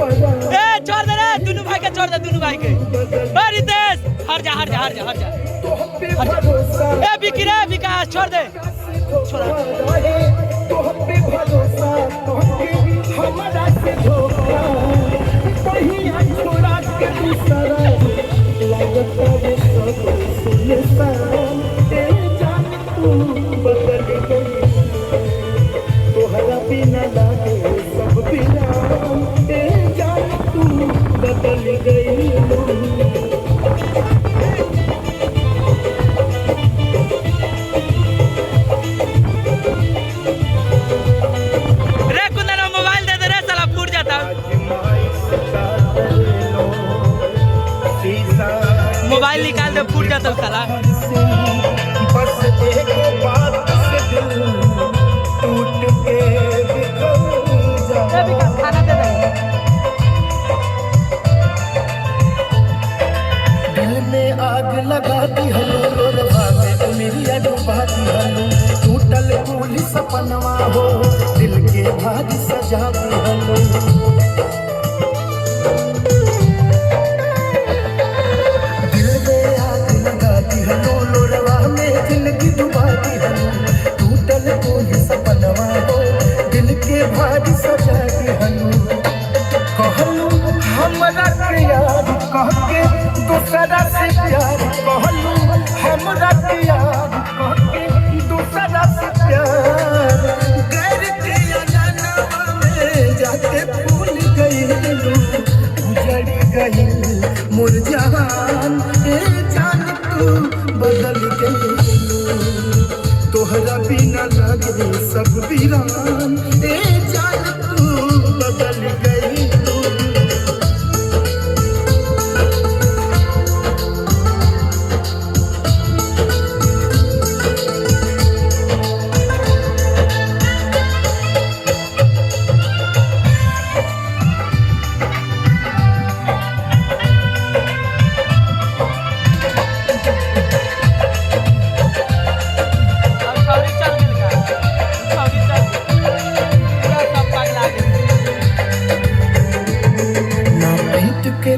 ए छोड़ दे रे, दोनों भाई के छोड़ दे, दोनों भाई के। ए रितेश, हट जा हट जा हट जा हट जा हट जा। ए विकी रे, विकास छोड़ दे, छोड़ मोबाइल निकाल दे, फूट जाता साला। बस एक बात से दिल टूट के खाना दे दे। दिल में आग लगा दी हलो, रोलवा में उमिरिया डुबा दी हलो, टूटल फूल सपनवा हो, दिल के भाग सजा दी हलो। कह के दूसरा से प्यार कहलू, हमरा के यार कह के दूसरा से प्यार, गैर के अननवा में जाके भूल गईलू, उजड़ गई मोर जहान, ए जान तू बदल गईलू, तोहरा बिना लगे सब वीरान, ए जान तू बदल गईलू।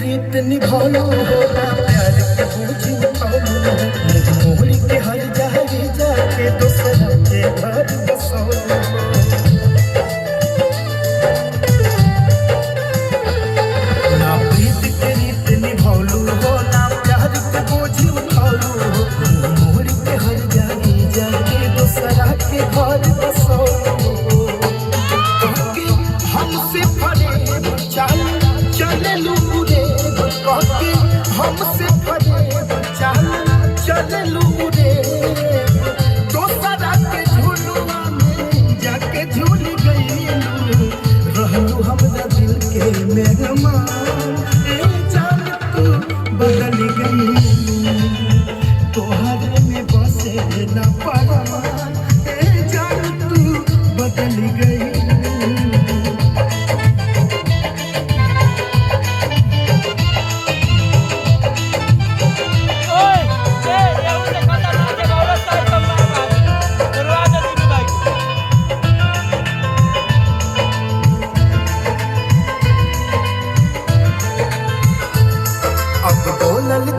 रीत निभालो हो ना प्यार के बूझ उठालो, मोहरी के हर जारी जाके दूसरा के घर बसोलो, ना प्रीत के रीत निभालो हो ना प्यार के बूझ उठालो, मोहरी के हर जारी जाके दूसरा के घर बसोलो, हमसे फरेब चाल चले लू, हमसे फरेब चाल चललू रे, दोसरा के झुलुआ में जाके झूल गईलू, रहलू हमरा दिल के मेहमान, ए जान तू बदल गईलू, तोहरे में बसे न परान, ए जान तू बदल गईलू।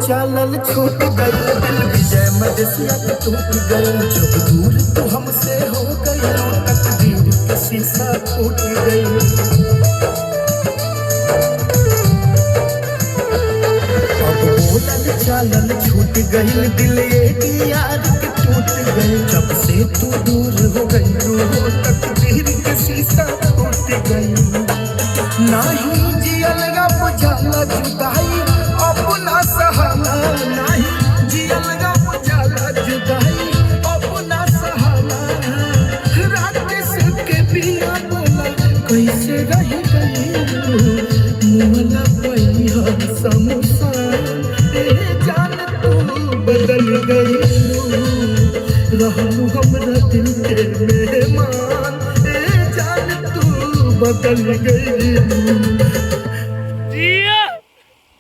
चालल छूट गई दिल, विजय मदसिया टूट गई, जब दूर तो हमसे हो गई, तकदीर के शीशा टूट गई, अब बोलल चालल छूट गई दिल, एक याद के टूट गई, जब से तू दूर हो गई, तकदीर के शीशा टूट गई, नहीं जियल गा बुझाला जुदाई, अपना सहारा नहीं जियल गा बुझाला जुदाई, अपना सहारा, रात से बिना बोला कैसे रह गई, मुहला पहिया समसान, ए जान तू बदल गई, रहलू हमरा दिल के मेहमान, ए जान तू बदल गई।